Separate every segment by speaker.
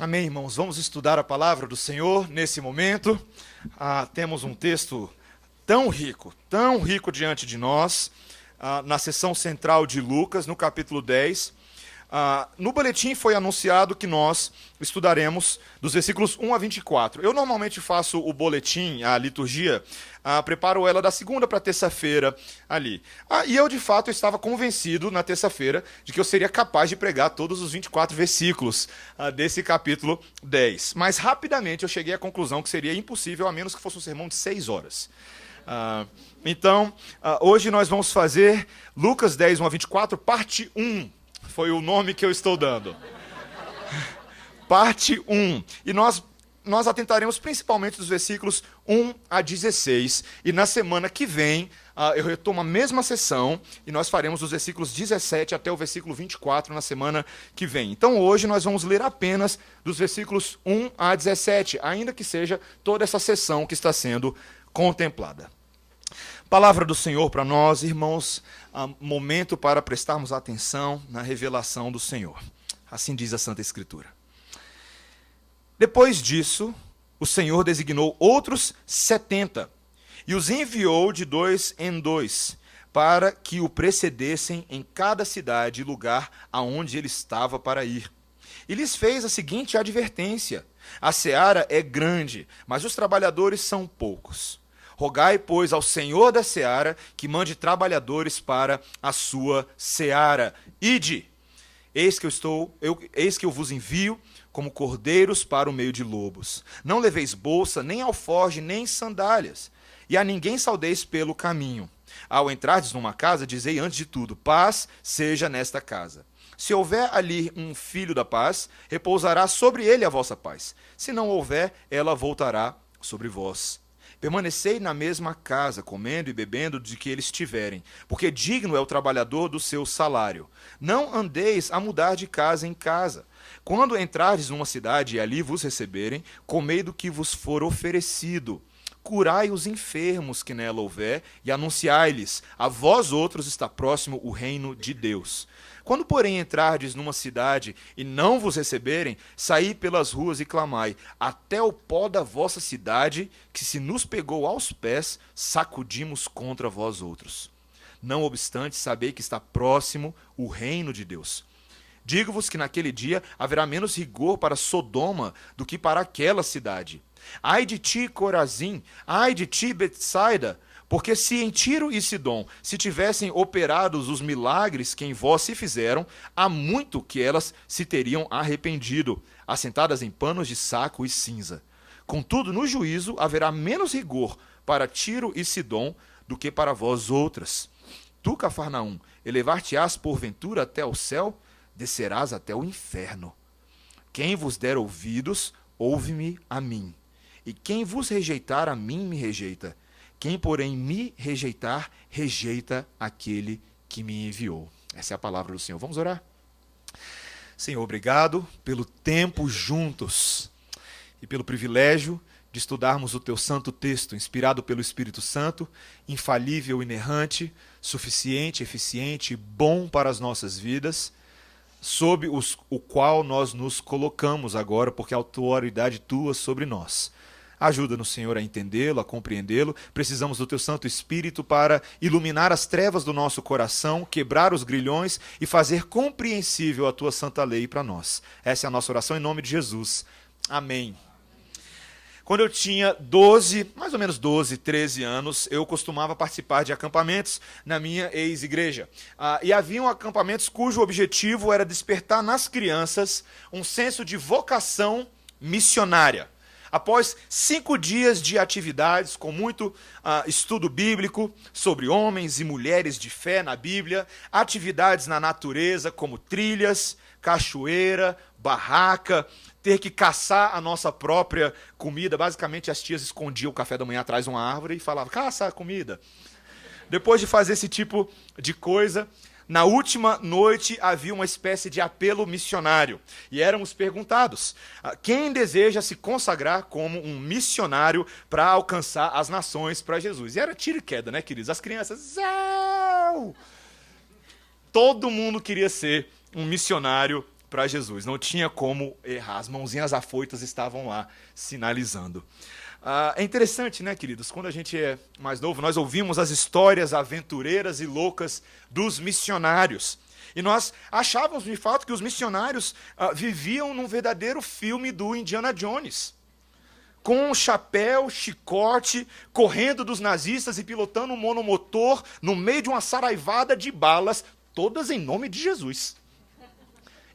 Speaker 1: Amém, irmãos. Vamos estudar a palavra do Senhor nesse momento. Temos um texto tão rico diante de nós, na seção central de Lucas, no capítulo 10. No boletim foi anunciado que nós estudaremos dos versículos 1 a 24. Eu normalmente faço o boletim, a liturgia, preparo ela da segunda para terça-feira ali. E eu, de fato, estava convencido na terça-feira de que eu seria capaz de pregar todos os 24 versículos desse capítulo 10. Mas rapidamente eu cheguei à conclusão que seria impossível, a menos que fosse um sermão de 6 horas. Então, hoje nós vamos fazer Lucas 10, 1 a 24, parte 1. Foi o nome que eu estou dando. Parte 1. E nós atentaremos principalmente dos versículos 1 a 16. E na semana que vem, eu retomo a mesma sessão e nós faremos os versículos 17 até o versículo 24 na semana que vem. Então hoje nós vamos ler apenas dos versículos 1 a 17, ainda que seja toda essa sessão que está sendo contemplada. Palavra do Senhor para nós, irmãos, momento para prestarmos atenção na revelação do Senhor. Assim diz a Santa Escritura. Depois disso, o Senhor designou outros 70 e os enviou de 2 em 2, para que o precedessem em cada cidade e lugar aonde ele estava para ir. E lhes fez a seguinte advertência: a seara é grande, mas os trabalhadores são poucos. Rogai, pois, ao Senhor da seara que mande trabalhadores para a sua seara. Ide, eis que eu vos envio como cordeiros para o meio de lobos. Não leveis bolsa, nem alforge, nem sandálias, e a ninguém saudeis pelo caminho. Ao entrardes numa casa, dizei antes de tudo: paz seja nesta casa. Se houver ali um filho da paz, repousará sobre ele a vossa paz. Se não houver, ela voltará sobre vós. Permanecei na mesma casa, comendo e bebendo de que eles tiverem, porque digno é o trabalhador do seu salário. Não andeis a mudar de casa em casa. Quando entrardes numa cidade e ali vos receberem, comei do que vos for oferecido. Curai os enfermos que nela houver e anunciai-lhes: a vós outros está próximo o reino de Deus. Quando, porém, entrardes numa cidade e não vos receberem, saí pelas ruas e clamai: até o pó da vossa cidade, que se nos pegou aos pés, sacudimos contra vós outros. Não obstante, sabei que está próximo o reino de Deus. Digo-vos que naquele dia haverá menos rigor para Sodoma do que para aquela cidade. Ai de ti, Corazim! Ai de ti, Betsaida! Porque se em Tiro e Sidom se tivessem operados os milagres que em vós se fizeram, há muito que elas se teriam arrependido, assentadas em panos de saco e cinza. Contudo, no juízo haverá menos rigor para Tiro e Sidom do que para vós outras. Tu, Cafarnaum, elevar-te-ás porventura até o céu, descerás até o inferno. Quem vos der ouvidos, ouve-me a mim. E quem vos rejeitar a mim, me rejeita. Quem, porém, me rejeitar, rejeita aquele que me enviou. Essa é a palavra do Senhor. Vamos orar? Senhor, obrigado pelo tempo juntos e pelo privilégio de estudarmos o Teu santo texto, inspirado pelo Espírito Santo, infalível, inerrante, suficiente, eficiente e bom para as nossas vidas, sob o qual nós nos colocamos agora, porque a autoridade Tua sobre nós. Ajuda-nos, Senhor, a entendê-lo, a compreendê-lo. Precisamos do Teu Santo Espírito para iluminar as trevas do nosso coração, quebrar os grilhões e fazer compreensível a Tua santa lei para nós. Essa é a nossa oração em nome de Jesus. Amém. Quando eu tinha mais ou menos 12, 13 anos, eu costumava participar de acampamentos na minha ex-igreja. E haviam acampamentos cujo objetivo era despertar nas crianças um senso de vocação missionária. Após 5 dias de atividades com muito estudo bíblico sobre homens e mulheres de fé na Bíblia, atividades na natureza como trilhas, cachoeira, barraca, ter que caçar a nossa própria comida. Basicamente, as tias escondiam o café da manhã atrás de uma árvore e falavam: caça a comida. Depois de fazer esse tipo de coisa, na última noite havia uma espécie de apelo missionário. E éramos perguntados: quem deseja se consagrar como um missionário para alcançar as nações para Jesus? E era tiro e queda, né, queridos? As crianças... Zau! Todo mundo queria ser um missionário para Jesus. Não tinha como errar. As mãozinhas afoitas estavam lá, sinalizando. É interessante, né, queridos? Quando a gente é mais novo, nós ouvimos as histórias aventureiras e loucas dos missionários. E nós achávamos, de fato, que os missionários viviam num verdadeiro filme do Indiana Jones. Com um chapéu, chicote, correndo dos nazistas e pilotando um monomotor no meio de uma saraivada de balas, todas em nome de Jesus.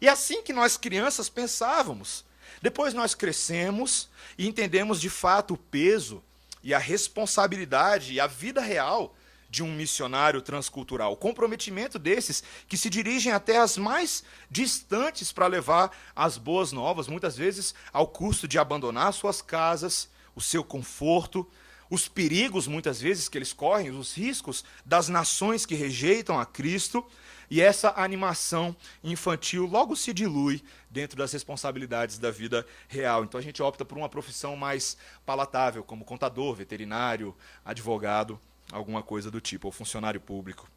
Speaker 1: E assim que nós crianças pensávamos. Depois nós crescemos e entendemos de fato o peso e a responsabilidade e a vida real de um missionário transcultural. O comprometimento desses que se dirigem até as mais distantes para levar as boas novas, muitas vezes ao custo de abandonar suas casas, o seu conforto, os perigos muitas vezes que eles correm, os riscos das nações que rejeitam a Cristo. E essa animação infantil logo se dilui dentro das responsabilidades da vida real. Então a gente opta por uma profissão mais palatável, como contador, veterinário, advogado, alguma coisa do tipo, ou funcionário público.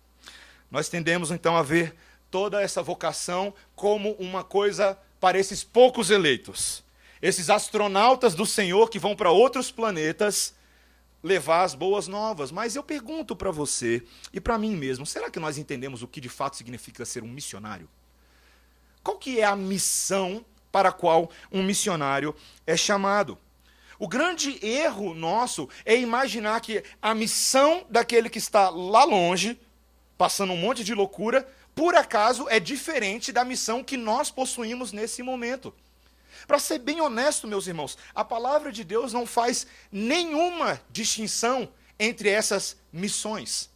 Speaker 1: Nós tendemos então a ver toda essa vocação como uma coisa para esses poucos eleitos. Esses astronautas do Senhor que vão para outros planetas levar as boas novas. Mas eu pergunto para você e para mim mesmo, será que nós entendemos o que de fato significa ser um missionário? Qual que é a missão para a qual um missionário é chamado? O grande erro nosso é imaginar que a missão daquele que está lá longe, passando um monte de loucura, por acaso é diferente da missão que nós possuímos nesse momento. Para ser bem honesto, meus irmãos, a palavra de Deus não faz nenhuma distinção entre essas missões.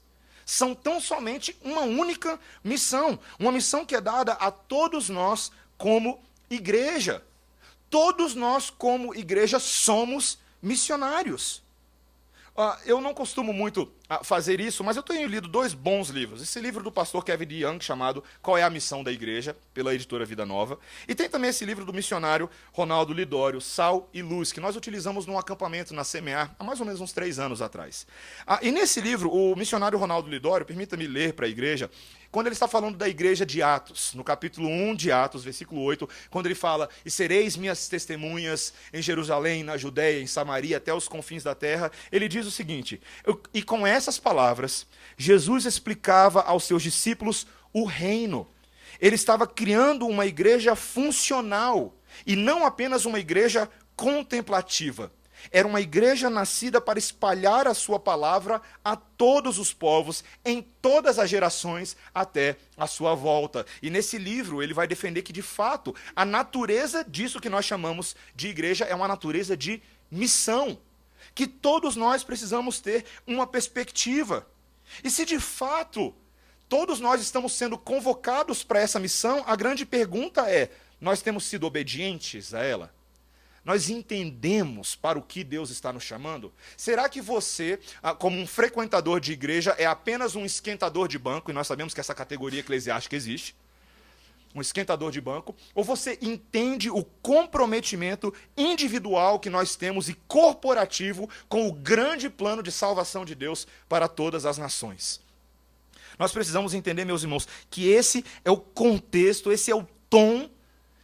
Speaker 1: São tão somente uma única missão, uma missão que é dada a todos nós como igreja. Todos nós, como igreja, somos missionários. Eu não costumo muito fazer isso, mas eu tenho lido 2 bons livros. Esse livro do pastor Kevin DeYoung, chamado Qual é a Missão da Igreja, pela editora Vida Nova. E tem também esse livro do missionário Ronaldo Lidório, Sal e Luz, que nós utilizamos num acampamento na Semear há mais ou menos uns 3 anos atrás. E nesse livro, o missionário Ronaldo Lidório, permita-me ler para a igreja, quando ele está falando da igreja de Atos, no capítulo 1 de Atos, versículo 8, quando ele fala, e sereis minhas testemunhas em Jerusalém, na Judéia, em Samaria, até os confins da terra, ele diz o seguinte, e com essas palavras, Jesus explicava aos seus discípulos o reino. Ele estava criando uma igreja funcional, e não apenas uma igreja contemplativa. Era uma igreja nascida para espalhar a sua palavra a todos os povos, em todas as gerações, até a sua volta. E nesse livro ele vai defender que, de fato, a natureza disso que nós chamamos de igreja é uma natureza de missão. Que todos nós precisamos ter uma perspectiva. E se, de fato, todos nós estamos sendo convocados para essa missão, a grande pergunta é, nós temos sido obedientes a ela? Nós entendemos para o que Deus está nos chamando? Será que você, como um frequentador de igreja, é apenas um esquentador de banco, e nós sabemos que essa categoria eclesiástica existe, um esquentador de banco, ou você entende o comprometimento individual que nós temos e corporativo com o grande plano de salvação de Deus para todas as nações? Nós precisamos entender, meus irmãos, que esse é o contexto, esse é o tom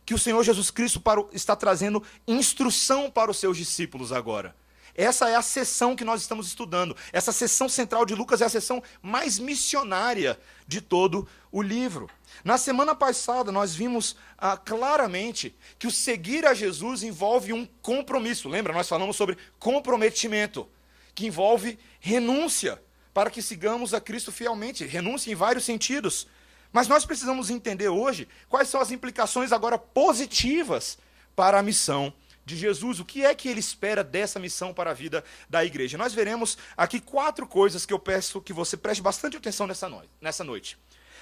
Speaker 1: que o Senhor Jesus Cristo está trazendo instrução para os seus discípulos agora. Essa é a seção que nós estamos estudando. Essa seção central de Lucas é a seção mais missionária de todo o livro. Na semana passada, nós vimos claramente que o seguir a Jesus envolve um compromisso. Lembra? Nós falamos sobre comprometimento, que envolve renúncia, para que sigamos a Cristo fielmente. Renúncia em vários sentidos. Mas nós precisamos entender hoje quais são as implicações agora positivas para a missão de Jesus. O que é que ele espera dessa missão para a vida da igreja? Nós veremos aqui 4 coisas que eu peço que você preste bastante atenção nessa noite.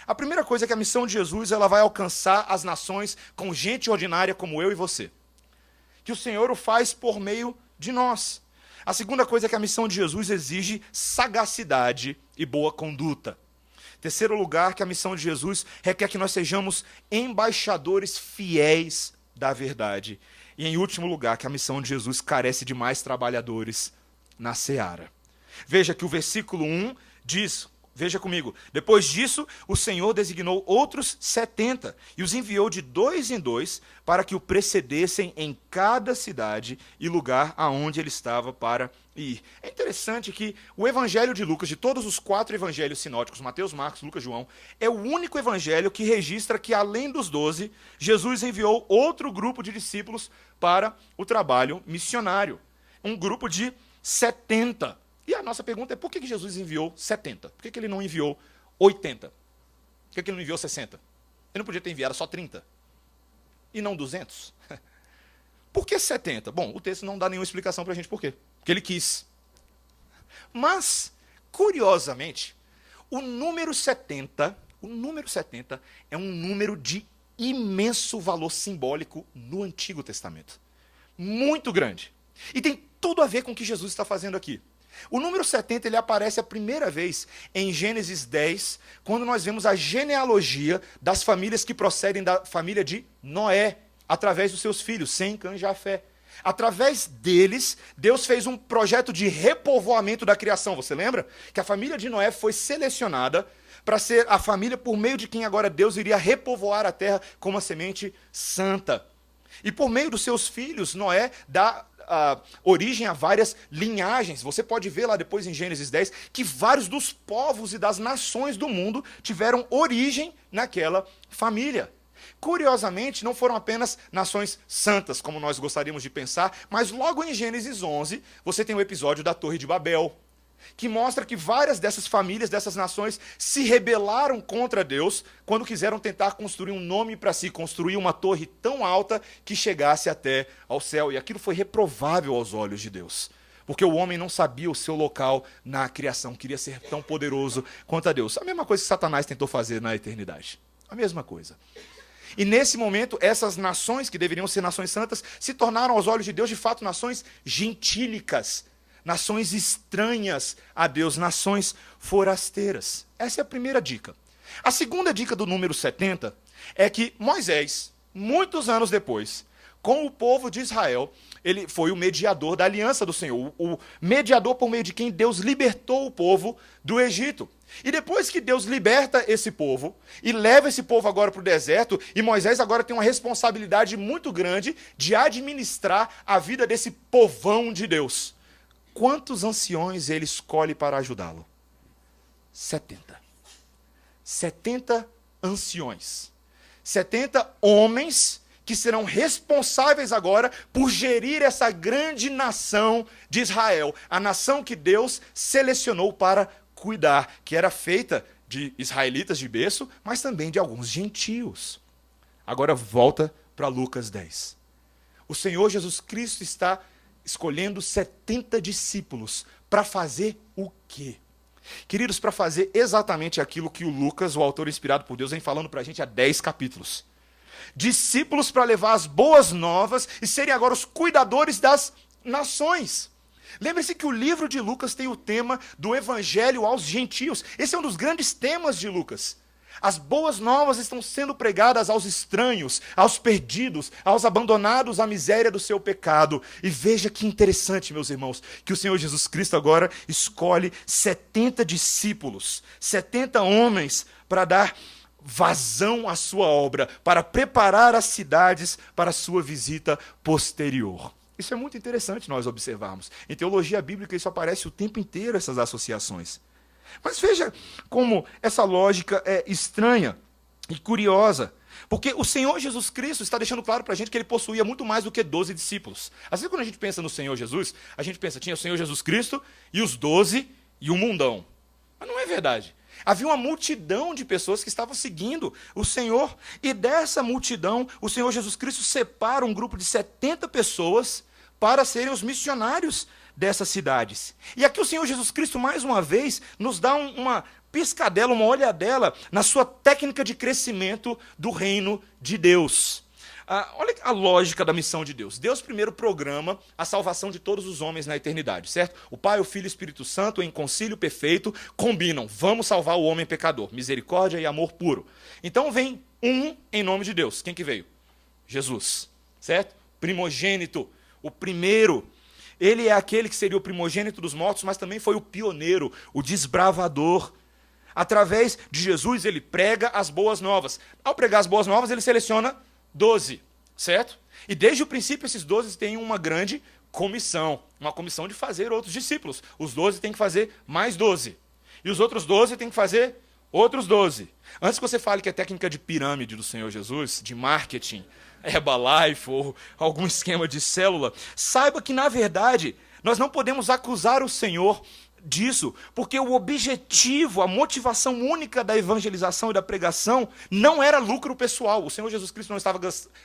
Speaker 1: A primeira coisa é que a missão de Jesus ela vai alcançar as nações com gente ordinária como eu e você. Que o Senhor o faz por meio de nós. A segunda coisa é que a missão de Jesus exige sagacidade e boa conduta. Terceiro lugar, que a missão de Jesus requer que nós sejamos embaixadores fiéis da verdade. E em último lugar, que a missão de Jesus carece de mais trabalhadores na seara. Veja que o versículo 1 diz, Veja comigo. Depois disso, o Senhor designou outros 70 e os enviou de 2 em 2 para que o precedessem em cada cidade e lugar aonde ele estava para ir. É interessante que o evangelho de Lucas, de todos os 4 evangelhos sinóticos, Mateus, Marcos, Lucas, João, é o único evangelho que registra que, além dos 12, Jesus enviou outro grupo de discípulos para o trabalho missionário. Um grupo de 70. E a nossa pergunta é, por que Jesus enviou 70? Por que ele não enviou 80? Por que ele não enviou 60? Ele não podia ter enviado só 30? E não 200? Por que 70? Bom, o texto não dá nenhuma explicação para a gente por quê. Porque ele quis. Mas, curiosamente, o número 70 é um número de imenso valor simbólico no Antigo Testamento. Muito grande. E tem tudo a ver com o que Jesus está fazendo aqui. O número 70 ele aparece a primeira vez em Gênesis 10, quando nós vemos a genealogia das famílias que procedem da família de Noé, através dos seus filhos, Sem, Cã e Jafé. Através deles, Deus fez um projeto de repovoamento da criação. Você lembra? Que a família de Noé foi selecionada para ser a família por meio de quem agora Deus iria repovoar a terra com uma semente santa. E por meio dos seus filhos, Noé dá origem a várias linhagens. Você pode ver lá depois em Gênesis 10 que vários dos povos e das nações do mundo tiveram origem naquela família. Curiosamente, não foram apenas nações santas, como nós gostaríamos de pensar, mas logo em Gênesis 11, você tem o episódio da Torre de Babel, que mostra que várias dessas famílias, dessas nações, se rebelaram contra Deus quando quiseram tentar construir um nome para si, construir uma torre tão alta que chegasse até ao céu. E aquilo foi reprovável aos olhos de Deus, porque o homem não sabia o seu local na criação, queria ser tão poderoso quanto a Deus. A mesma coisa que Satanás tentou fazer na eternidade. A mesma coisa. E nesse momento, essas nações, que deveriam ser nações santas, se tornaram aos olhos de Deus, de fato, nações gentílicas, nações estranhas a Deus, nações forasteiras. Essa é a primeira dica. A segunda dica do número 70 é que Moisés, muitos anos depois, com o povo de Israel, ele foi o mediador da aliança do Senhor, o mediador por meio de quem Deus libertou o povo do Egito. E depois que Deus liberta esse povo e leva esse povo agora para o deserto, e Moisés agora tem uma responsabilidade muito grande de administrar a vida desse povão de Deus. Quantos anciões ele escolhe para ajudá-lo? 70. 70 anciões. 70 homens que serão responsáveis agora por gerir essa grande nação de Israel. A nação que Deus selecionou para cuidar, que era feita de israelitas de berço, mas também de alguns gentios. Agora volta para Lucas 10. O Senhor Jesus Cristo está escolhendo 70 discípulos para fazer o quê? Queridos, para fazer exatamente aquilo que o Lucas, o autor inspirado por Deus, vem falando para a gente há 10 capítulos. Discípulos para levar as boas novas e serem agora os cuidadores das nações. Lembre-se que o livro de Lucas tem o tema do evangelho aos gentios. Esse é um dos grandes temas de Lucas. As boas novas estão sendo pregadas aos estranhos, aos perdidos, aos abandonados à miséria do seu pecado. E veja que interessante, meus irmãos, que o Senhor Jesus Cristo agora escolhe 70 discípulos, 70 homens para dar vazão à sua obra, para preparar as cidades para a sua visita posterior. Isso é muito interessante nós observarmos. Em teologia bíblica isso aparece o tempo inteiro, essas associações. Mas veja como essa lógica é estranha e curiosa. Porque o Senhor Jesus Cristo está deixando claro para a gente que ele possuía muito mais do que 12 discípulos. Às vezes quando a gente pensa no Senhor Jesus, a gente pensa, tinha o Senhor Jesus Cristo e os 12 e o mundão. Mas não é verdade. Havia uma multidão de pessoas que estavam seguindo o Senhor. E dessa multidão, o Senhor Jesus Cristo separa um grupo de 70 pessoas para serem os missionários dessas cidades. E aqui o Senhor Jesus Cristo, mais uma vez, nos dá uma piscadela, uma olhadela na sua técnica de crescimento do reino de Deus. Olha a lógica da missão de Deus. Deus primeiro programa a salvação de todos os homens na eternidade, certo? O Pai, o Filho e o Espírito Santo, em concílio perfeito, combinam. Vamos salvar o homem pecador. Misericórdia e amor puro. Então vem um em nome de Deus. Quem que veio? Jesus, certo? Primogênito. O primeiro, ele é aquele que seria o primogênito dos mortos, mas também foi o pioneiro, o desbravador. Através de Jesus, ele prega as boas novas. Ao pregar as boas novas, ele seleciona 12, certo? E desde o princípio, esses 12 têm uma grande comissão. Uma comissão de fazer outros discípulos. Os 12 têm que fazer mais 12. E os outros 12 têm que fazer outros 12. Antes que você fale que é técnica de pirâmide do Senhor Jesus, de marketing, Herbalife ou algum esquema de célula, saiba que, na verdade, nós não podemos acusar o Senhor disso, porque o objetivo, a motivação única da evangelização e da pregação não era lucro pessoal. O Senhor Jesus Cristo não estava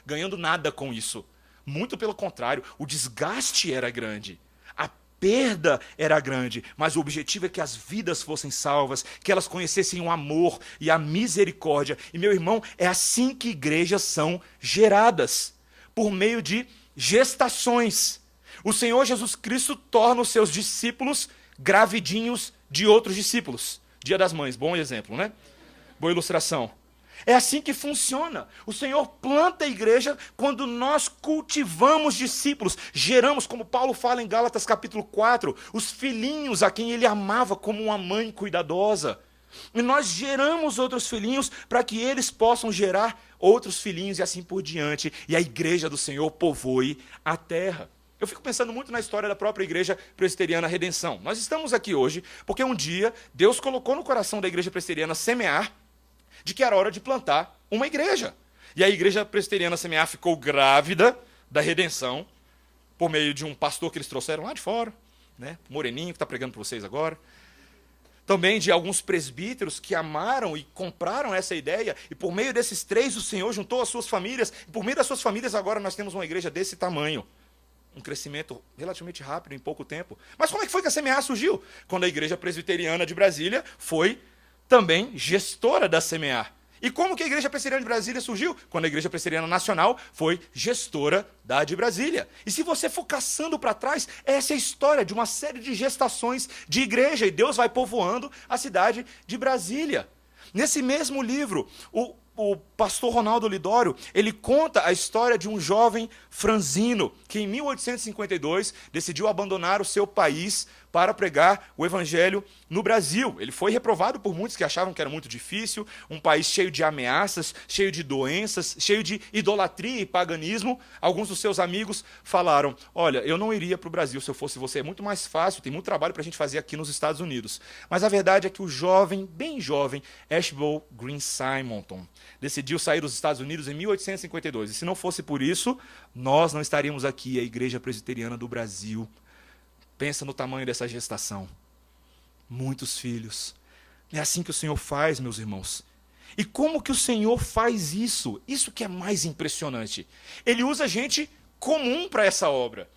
Speaker 1: ganhando nada com isso. Muito pelo contrário, o desgaste era grande. A perda era grande, mas o objetivo é que as vidas fossem salvas, que elas conhecessem o amor e a misericórdia. E, meu irmão, é assim que igrejas são geradas, por meio de gestações. O Senhor Jesus Cristo torna os seus discípulos gravidinhos de outros discípulos. Dia das Mães, bom exemplo, né? Boa ilustração. É assim que funciona. O Senhor planta a igreja quando nós cultivamos discípulos, geramos, como Paulo fala em Gálatas capítulo 4, os filhinhos a quem ele amava como uma mãe cuidadosa. E nós geramos outros filhinhos para que eles possam gerar outros filhinhos e assim por diante. E a igreja do Senhor povoe a terra. Eu fico pensando muito na história da própria Igreja Presbiteriana Redenção. Nós estamos aqui hoje porque um dia Deus colocou no coração da Igreja Presbiteriana semear de que era hora de plantar uma igreja. E a Igreja Presbiteriana Semear ficou grávida da redenção por meio de um pastor que eles trouxeram lá de fora, né? Moreninho, que está pregando para vocês agora. Também de alguns presbíteros que amaram e compraram essa ideia, e por meio desses três o Senhor juntou as suas famílias, e por meio das suas famílias agora nós temos uma igreja desse tamanho. Um crescimento relativamente rápido, em pouco tempo. Mas como é que foi que a Semear surgiu? Quando a Igreja Presbiteriana de Brasília foi também gestora da Semear. E como que a Igreja Presbiteriana de Brasília surgiu? Quando a Igreja Presbiteriana Nacional foi gestora da de Brasília. E se você for caçando para trás, essa é a história de uma série de gestações de igreja, e Deus vai povoando a cidade de Brasília. Nesse mesmo livro, o pastor Ronaldo Lidório, ele conta a história de um jovem franzino que em 1852 decidiu abandonar o seu país para pregar o evangelho no Brasil. Ele foi reprovado por muitos que achavam que era muito difícil, um país cheio de ameaças, cheio de doenças, cheio de idolatria e paganismo. Alguns dos seus amigos falaram: olha, eu não iria para o Brasil se eu fosse você, é muito mais fácil, tem muito trabalho para a gente fazer aqui nos Estados Unidos. Mas a verdade é que o jovem, bem jovem, Archibald Green Simonton, decidiu sair dos Estados Unidos em 1852. E se não fosse por isso, nós não estaríamos aqui, a Igreja Presbiteriana do Brasil. Pensa no tamanho dessa gestação. Muitos filhos. É assim que o Senhor faz, meus irmãos. E como que o Senhor faz isso? Isso que é mais impressionante. Ele usa gente comum para essa obra.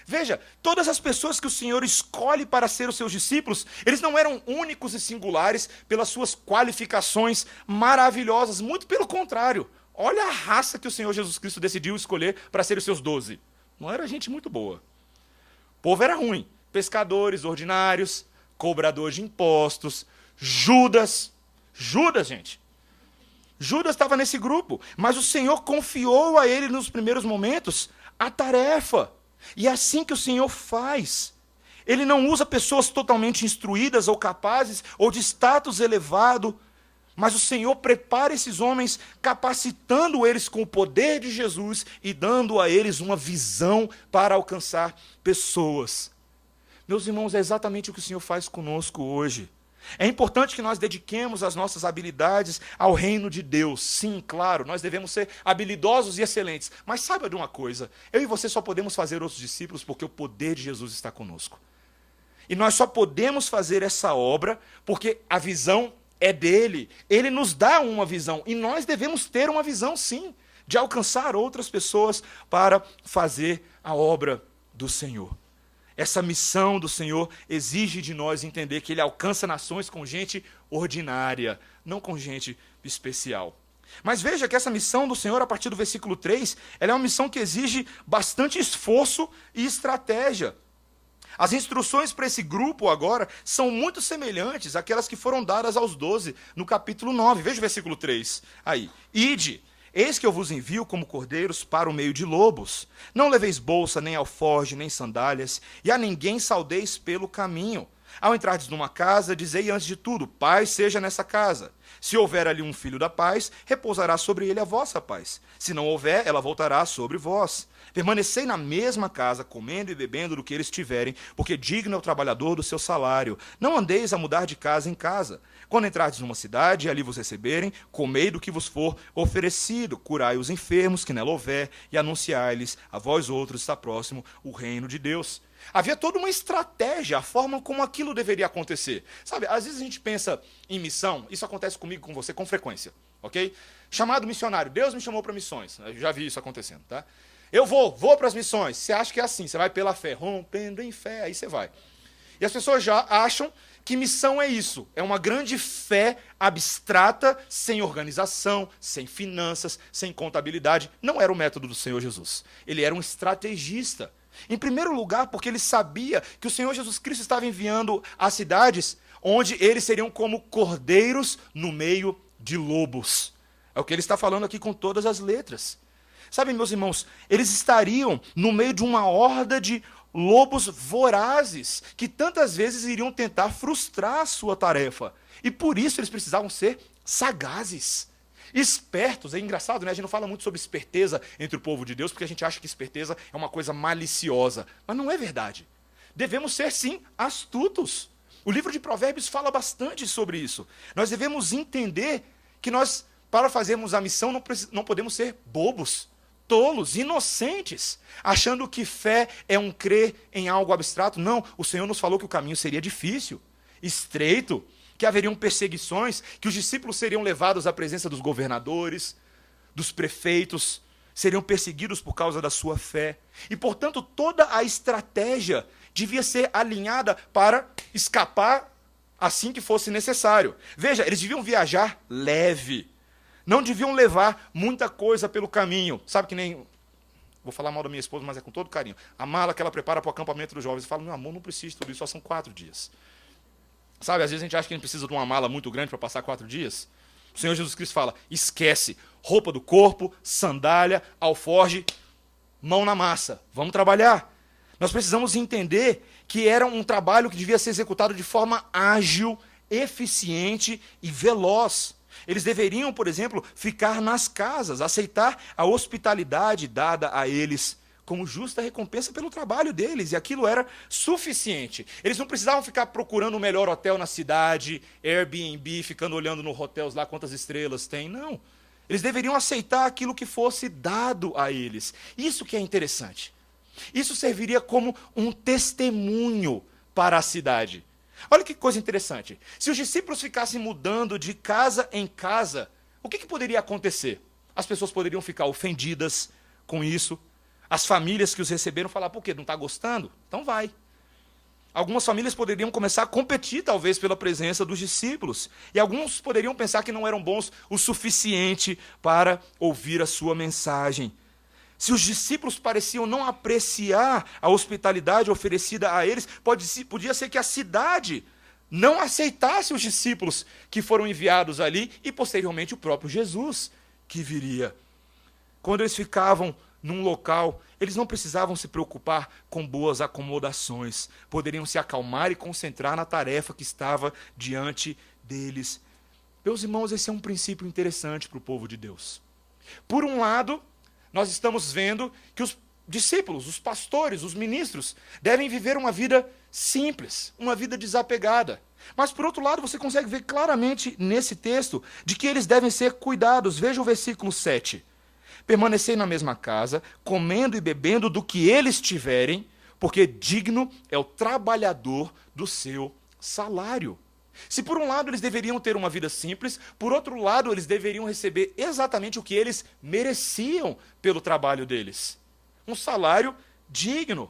Speaker 1: Veja, todas as pessoas que o Senhor escolhe para ser os seus discípulos, eles não eram únicos e singulares pelas suas qualificações maravilhosas. Muito pelo contrário. Olha a raça que o Senhor Jesus Cristo decidiu escolher para ser os seus 12. Não era gente muito boa. O povo era ruim. Pescadores ordinários, cobradores de impostos, Judas, gente. Judas estava nesse grupo, mas o Senhor confiou a ele nos primeiros momentos a tarefa. E é assim que o Senhor faz. Ele não usa pessoas totalmente instruídas ou capazes ou de status elevado, mas o Senhor prepara esses homens, capacitando eles com o poder de Jesus e dando a eles uma visão para alcançar pessoas. Meus irmãos, é exatamente o que o Senhor faz conosco hoje. É importante que nós dediquemos as nossas habilidades ao reino de Deus. Sim, claro, nós devemos ser habilidosos e excelentes. Mas saiba de uma coisa, eu e você só podemos fazer outros discípulos porque o poder de Jesus está conosco. E nós só podemos fazer essa obra porque a visão é dele. Ele nos dá uma visão e nós devemos ter uma visão, sim, de alcançar outras pessoas para fazer a obra do Senhor. Essa missão do Senhor exige de nós entender que Ele alcança nações com gente ordinária, não com gente especial. Mas veja que essa missão do Senhor, a partir do versículo 3, ela é uma missão que exige bastante esforço e estratégia. As instruções para esse grupo agora são muito semelhantes àquelas que foram dadas aos 12 no capítulo 9. Veja o versículo 3 aí. Ide, eis que eu vos envio como cordeiros para o meio de lobos. Não leveis bolsa, nem alforje, nem sandálias, e a ninguém saudeis pelo caminho. Ao entrardes numa casa, dizei antes de tudo, paz seja nessa casa. Se houver ali um filho da paz, repousará sobre ele a vossa paz. Se não houver, ela voltará sobre vós. Permanecei na mesma casa, comendo e bebendo do que eles tiverem, porque digno é o trabalhador do seu salário. Não andeis a mudar de casa em casa. Quando entrardes numa cidade e ali vos receberem, comei do que vos for oferecido, curai os enfermos que nela houver, e anunciai-lhes, a vós outros está próximo o reino de Deus. Havia toda uma estratégia, a forma como aquilo deveria acontecer. Sabe, às vezes a gente pensa em missão, isso acontece comigo, com você, com frequência, ok? Chamado missionário, Deus me chamou para missões, eu já vi isso acontecendo, tá? Eu vou para as missões, você acha que é assim, você vai pela fé, rompendo em fé, aí você vai. E as pessoas já acham que missão é isso, é uma grande fé abstrata, sem organização, sem finanças, sem contabilidade. Não era o método do Senhor Jesus, ele era um estrategista. Em primeiro lugar, porque ele sabia que o Senhor Jesus Cristo estava enviando a cidades onde eles seriam como cordeiros no meio de lobos. É o que ele está falando aqui com todas as letras. Sabe, meus irmãos, eles estariam no meio de uma horda de lobos vorazes, que tantas vezes iriam tentar frustrar a sua tarefa. E por isso eles precisavam ser sagazes. Espertos, é engraçado, né? A gente não fala muito sobre esperteza entre o povo de Deus, porque a gente acha que esperteza é uma coisa maliciosa. Mas não é verdade. Devemos ser, sim, astutos. O livro de Provérbios fala bastante sobre isso. Nós devemos entender que nós, para fazermos a missão, não podemos ser bobos, tolos, inocentes, achando que fé é um crer em algo abstrato. Não, o Senhor nos falou que o caminho seria difícil, estreito, que haveriam perseguições, que os discípulos seriam levados à presença dos governadores, dos prefeitos, seriam perseguidos por causa da sua fé. E, portanto, toda a estratégia devia ser alinhada para escapar assim que fosse necessário. Veja, eles deviam viajar leve, não deviam levar muita coisa pelo caminho. Sabe que nem... Vou falar mal da minha esposa, mas é com todo carinho. A mala que ela prepara para o acampamento dos jovens. Eu falo, meu amor, não precisa de tudo isso, só são 4 dias. Sabe, às vezes a gente acha que a gente precisa de uma mala muito grande para passar 4 dias. O Senhor Jesus Cristo fala, esquece, roupa do corpo, sandália, alforge, mão na massa, vamos trabalhar. Nós precisamos entender que era um trabalho que devia ser executado de forma ágil, eficiente e veloz. Eles deveriam, por exemplo, ficar nas casas, aceitar a hospitalidade dada a eles como justa recompensa pelo trabalho deles, e aquilo era suficiente. Eles não precisavam ficar procurando o melhor hotel na cidade, Airbnb, ficando olhando no hotels lá quantas estrelas tem, não. Eles deveriam aceitar aquilo que fosse dado a eles. Isso que é interessante. Isso serviria como um testemunho para a cidade. Olha que coisa interessante. Se os discípulos ficassem mudando de casa em casa, o que poderia acontecer? As pessoas poderiam ficar ofendidas com isso. As famílias que os receberam falar, por quê? Não está gostando? Então vai. Algumas famílias poderiam começar a competir, talvez, pela presença dos discípulos. E alguns poderiam pensar que não eram bons o suficiente para ouvir a sua mensagem. Se os discípulos pareciam não apreciar a hospitalidade oferecida a eles, podia ser que a cidade não aceitasse os discípulos que foram enviados ali e, posteriormente, o próprio Jesus que viria. Quando eles ficavam num local, eles não precisavam se preocupar com boas acomodações, poderiam se acalmar e concentrar na tarefa que estava diante deles. Meus irmãos, esse é um princípio interessante para o povo de Deus. Por um lado, nós estamos vendo que os discípulos, os pastores, os ministros, devem viver uma vida simples, uma vida desapegada. Mas, por outro lado, você consegue ver claramente nesse texto de que eles devem ser cuidados. Veja o versículo 7. Permanecei na mesma casa, comendo e bebendo do que eles tiverem, porque digno é o trabalhador do seu salário. Se por um lado eles deveriam ter uma vida simples, por outro lado eles deveriam receber exatamente o que eles mereciam pelo trabalho deles. Um salário digno.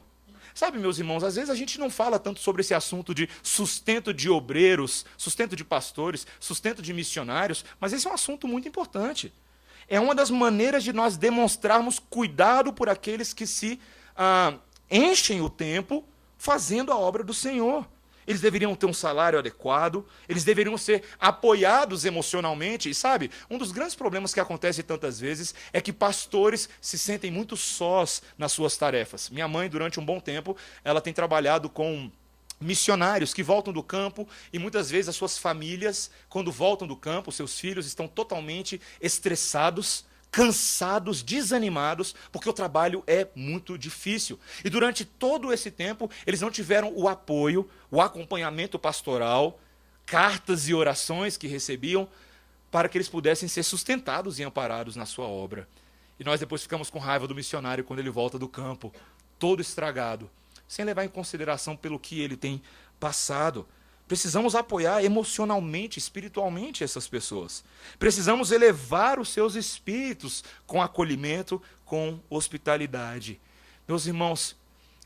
Speaker 1: Sabe, meus irmãos, às vezes a gente não fala tanto sobre esse assunto de sustento de obreiros, sustento de pastores, sustento de missionários, mas esse é um assunto muito importante. É uma das maneiras de nós demonstrarmos cuidado por aqueles que se enchem o tempo fazendo a obra do Senhor. Eles deveriam ter um salário adequado, eles deveriam ser apoiados emocionalmente. E sabe, um dos grandes problemas que acontece tantas vezes é que pastores se sentem muito sós nas suas tarefas. Minha mãe, durante um bom tempo, ela tem trabalhado com missionários que voltam do campo e muitas vezes as suas famílias, quando voltam do campo, seus filhos estão totalmente estressados, cansados, desanimados, porque o trabalho é muito difícil. E durante todo esse tempo, eles não tiveram o apoio, o acompanhamento pastoral, cartas e orações que recebiam para que eles pudessem ser sustentados e amparados na sua obra. E nós depois ficamos com raiva do missionário quando ele volta do campo, todo estragado, sem levar em consideração pelo que ele tem passado. Precisamos apoiar emocionalmente, espiritualmente essas pessoas. Precisamos elevar os seus espíritos com acolhimento, com hospitalidade. Meus irmãos,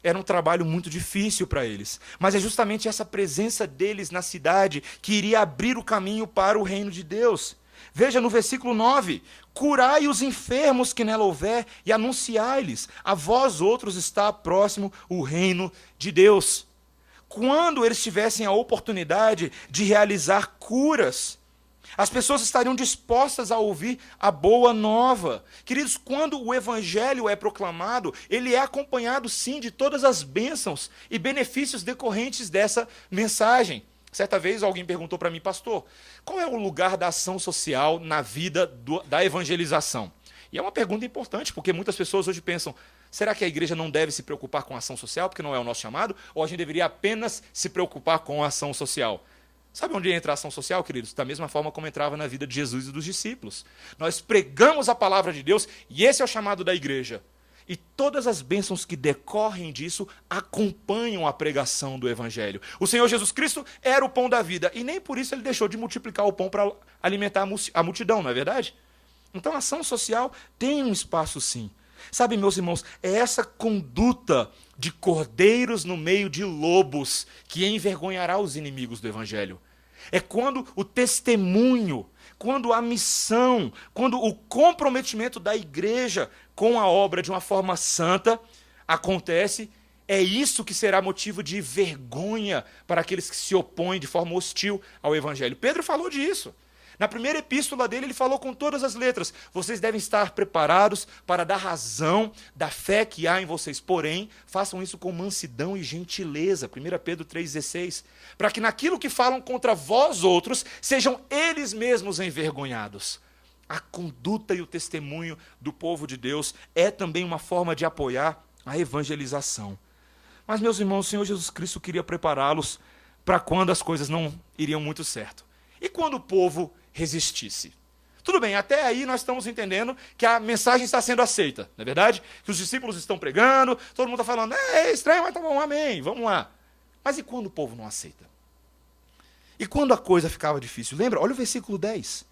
Speaker 1: era um trabalho muito difícil para eles, mas é justamente essa presença deles na cidade que iria abrir o caminho para o reino de Deus. Veja no versículo 9: curai os enfermos que nela houver e anunciai-lhes, a vós outros está próximo o reino de Deus. Quando eles tivessem a oportunidade de realizar curas, as pessoas estariam dispostas a ouvir a boa nova. Queridos, quando o evangelho é proclamado, ele é acompanhado sim de todas as bênçãos e benefícios decorrentes dessa mensagem. Certa vez alguém perguntou para mim: pastor, qual é o lugar da ação social na vida da evangelização? E é uma pergunta importante, porque muitas pessoas hoje pensam: será que a igreja não deve se preocupar com a ação social, porque não é o nosso chamado? Ou a gente deveria apenas se preocupar com a ação social? Sabe onde entra a ação social, queridos? Da mesma forma como entrava na vida de Jesus e dos discípulos. Nós pregamos a palavra de Deus e esse é o chamado da igreja. E todas as bênçãos que decorrem disso acompanham a pregação do evangelho. O Senhor Jesus Cristo era o pão da vida e nem por isso ele deixou de multiplicar o pão para alimentar a multidão, não é verdade? Então a ação social tem um espaço sim. Sabe, meus irmãos, é essa conduta de cordeiros no meio de lobos que envergonhará os inimigos do evangelho. É quando o testemunho, quando a missão, quando o comprometimento da igreja com a obra de uma forma santa acontece, é isso que será motivo de vergonha para aqueles que se opõem de forma hostil ao evangelho. Pedro falou disso. Na primeira epístola dele, ele falou com todas as letras: vocês devem estar preparados para dar razão da fé que há em vocês, porém, façam isso com mansidão e gentileza. 1 Pedro 3,16. Para que naquilo que falam contra vós outros, sejam eles mesmos envergonhados. A conduta e o testemunho do povo de Deus é também uma forma de apoiar a evangelização. Mas, meus irmãos, o Senhor Jesus Cristo queria prepará-los para quando as coisas não iriam muito certo. E quando o povo resistisse? Tudo bem, até aí nós estamos entendendo que a mensagem está sendo aceita, não é verdade? Que os discípulos estão pregando, todo mundo está falando: é estranho, mas tá bom, amém, vamos lá. Mas e quando o povo não aceita? E quando a coisa ficava difícil? Lembra? Olha o versículo 10.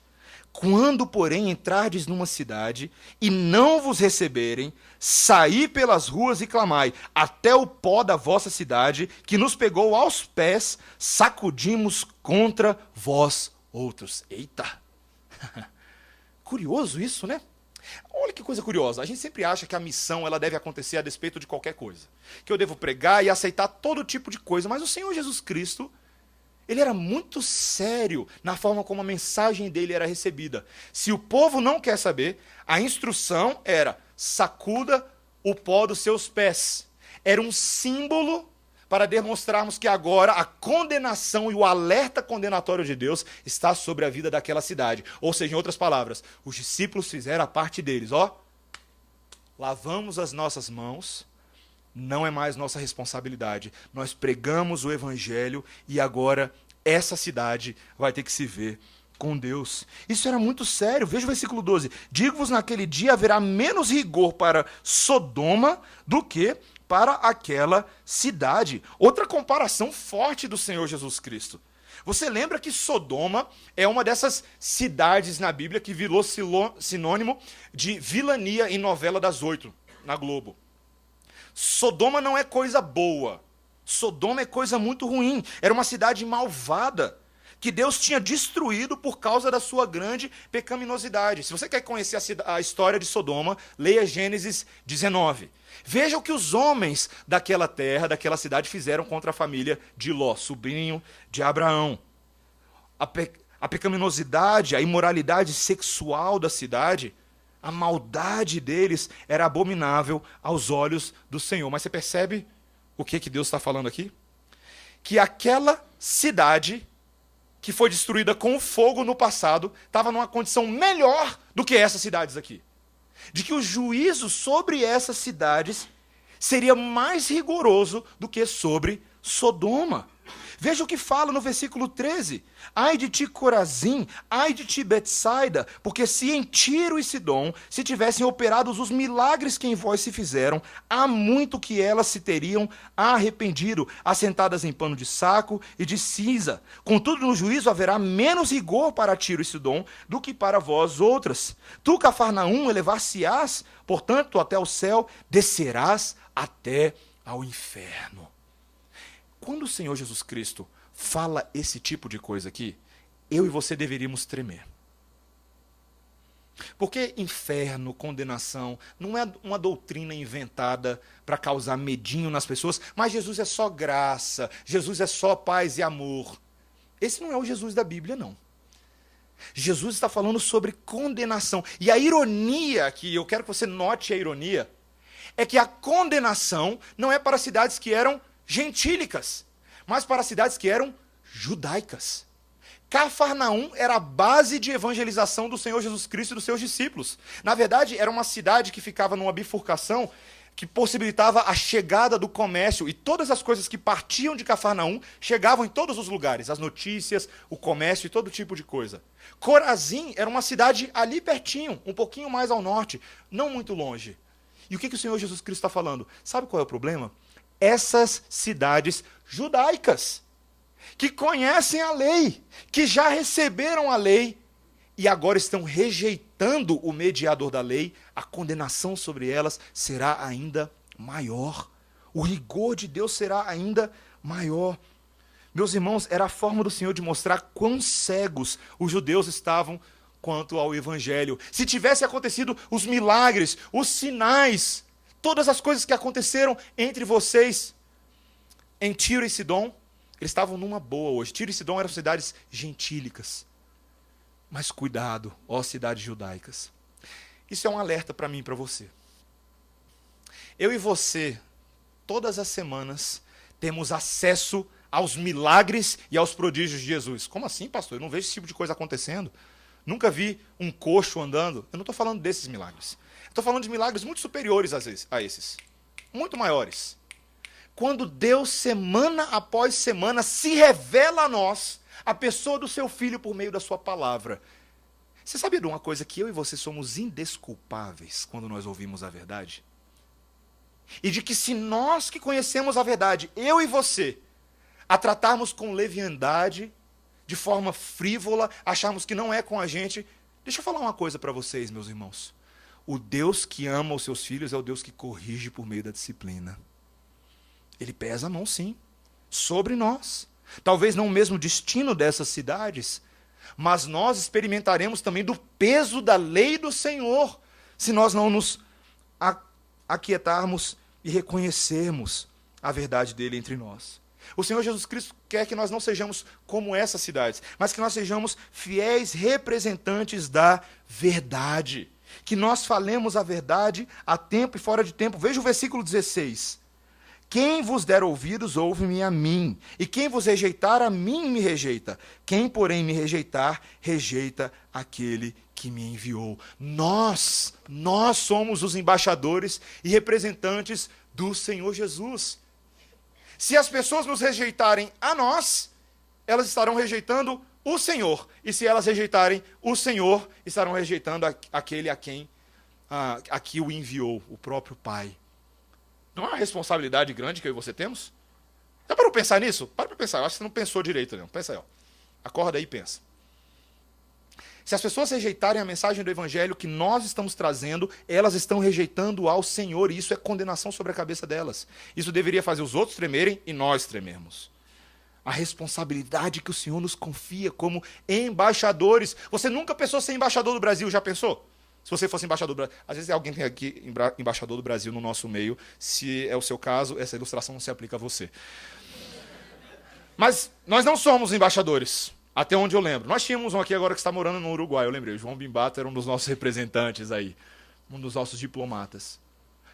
Speaker 1: Quando, porém, entrardes numa cidade e não vos receberem, saí pelas ruas e clamai, até o pó da vossa cidade, que nos pegou aos pés, sacudimos contra vós outros. Eita! Curioso isso, né? Olha que coisa curiosa. A gente sempre acha que a missão ela deve acontecer a despeito de qualquer coisa. Que eu devo pregar e aceitar todo tipo de coisa. Mas o Senhor Jesus Cristo, ele era muito sério na forma como a mensagem dele era recebida. Se o povo não quer saber, a instrução era: sacuda o pó dos seus pés. Era um símbolo para demonstrarmos que agora a condenação e o alerta condenatório de Deus está sobre a vida daquela cidade. Ou seja, em outras palavras, os discípulos fizeram a parte deles. Lavamos as nossas mãos, não é mais nossa responsabilidade. Nós pregamos o evangelho e agora essa cidade vai ter que se ver com Deus. Isso era muito sério. Veja o versículo 12. Digo-vos, naquele dia haverá menos rigor para Sodoma do que para aquela cidade. Outra comparação forte do Senhor Jesus Cristo. Você lembra que Sodoma é uma dessas cidades na Bíblia que virou sinônimo de vilania em novela das 8 na Globo. Sodoma não é coisa boa. Sodoma é coisa muito ruim. Era uma cidade malvada que Deus tinha destruído por causa da sua grande pecaminosidade. Se você quer conhecer a história de Sodoma, leia Gênesis 19. Veja o que os homens daquela terra, daquela cidade, fizeram contra a família de Ló, sobrinho de Abraão. A pecaminosidade, a imoralidade sexual da cidade, a maldade deles era abominável aos olhos do Senhor. Mas você percebe o que Deus está falando aqui? que aquela cidade que foi destruída com o fogo no passado estava numa condição melhor do que essas cidades aqui. De que o juízo sobre essas cidades seria mais rigoroso do que sobre Sodoma. Veja o que fala no versículo 13. Ai de ti, Corazim, ai de ti, Betsaida, porque se em Tiro e Sidom se tivessem operados os milagres que em vós se fizeram, há muito que elas se teriam arrependido, assentadas em pano de saco e de cinza. Contudo, no juízo haverá menos rigor para Tiro e Sidom do que para vós outras. Tu, Cafarnaum, elevar-se-ás, portanto, até o céu, descerás até ao inferno. Quando o Senhor Jesus Cristo fala esse tipo de coisa aqui, eu e você deveríamos tremer. Porque inferno, condenação, não é uma doutrina inventada para causar medinho nas pessoas, mas Jesus é só graça, Jesus é só paz e amor. Esse não é o Jesus da Bíblia, não. Jesus está falando sobre condenação. E a ironia aqui, eu quero que você note a ironia, é que a condenação não é para cidades que eram gentílicas, mas para cidades que eram judaicas. Cafarnaum era a base de evangelização do Senhor Jesus Cristo e dos seus discípulos. Na verdade, era uma cidade que ficava numa bifurcação que possibilitava a chegada do comércio, e todas as coisas que partiam de Cafarnaum chegavam em todos os lugares, as notícias, o comércio e todo tipo de coisa. Corazim era uma cidade ali pertinho, um pouquinho mais ao norte, não muito longe. E o que o Senhor Jesus Cristo está falando? Sabe qual é o problema? Essas cidades judaicas, que conhecem a lei, que já receberam a lei, e agora estão rejeitando o mediador da lei, a condenação sobre elas será ainda maior. O rigor de Deus será ainda maior. Meus irmãos, era a forma do Senhor de mostrar quão cegos os judeus estavam quanto ao evangelho. Se tivesse acontecido os milagres, os sinais, todas as coisas que aconteceram entre vocês em Tiro e Sidom, eles estavam numa boa hoje. Tiro e Sidom eram cidades gentílicas. Mas cuidado, ó cidades judaicas. Isso é um alerta para mim e para você. Eu e você, todas as semanas, temos acesso aos milagres e aos prodígios de Jesus. Como assim, pastor? Eu não vejo esse tipo de coisa acontecendo. Nunca vi um coxo andando. Eu não estou falando desses milagres. Estou falando de milagres muito superiores a esses. Muito maiores. Quando Deus, semana após semana, se revela a nós, a pessoa do seu Filho por meio da sua palavra. Você sabia de uma coisa? Que eu e você somos indesculpáveis quando nós ouvimos a verdade? E de que se nós que conhecemos a verdade, eu e você, a tratarmos com leviandade, de forma frívola, acharmos que não é com a gente. Deixa eu falar uma coisa para vocês, meus irmãos. O Deus que ama os seus filhos é o Deus que corrige por meio da disciplina. Ele pesa a mão, sim, sobre nós. Talvez não o mesmo destino dessas cidades, mas nós experimentaremos também do peso da lei do Senhor, se nós não nos aquietarmos e reconhecermos a verdade dele entre nós. O Senhor Jesus Cristo quer que nós não sejamos como essas cidades, mas que nós sejamos fiéis representantes da verdade. Que nós falemos a verdade a tempo e fora de tempo. Veja o versículo 16. Quem vos der ouvidos, ouve-me a mim. E quem vos rejeitar, a mim me rejeita. Quem, porém, me rejeitar, rejeita aquele que me enviou. Nós somos os embaixadores e representantes do Senhor Jesus. Se as pessoas nos rejeitarem a nós, elas estarão rejeitando o Senhor. E se elas rejeitarem o Senhor, estarão rejeitando aquele a quem o enviou, o próprio Pai. Não é uma responsabilidade grande que eu e você temos? Dá para eu pensar nisso? Para pensar, eu acho que você não pensou direito, não. Pensa aí, ó. Acorda aí e pensa. Se as pessoas rejeitarem a mensagem do Evangelho que nós estamos trazendo, elas estão rejeitando ao Senhor, e isso é condenação sobre a cabeça delas. Isso deveria fazer os outros tremerem e nós tremermos. A responsabilidade que o Senhor nos confia como embaixadores. Você nunca pensou ser embaixador do Brasil, já pensou? Se você fosse embaixador do Brasil, às vezes alguém tem aqui embaixador do Brasil no nosso meio. Se é o seu caso, essa ilustração não se aplica a você. Mas nós não somos embaixadores, até onde eu lembro. Nós tínhamos um aqui agora que está morando no Uruguai, eu lembrei. O João Bimbato era um dos nossos representantes aí, um dos nossos diplomatas.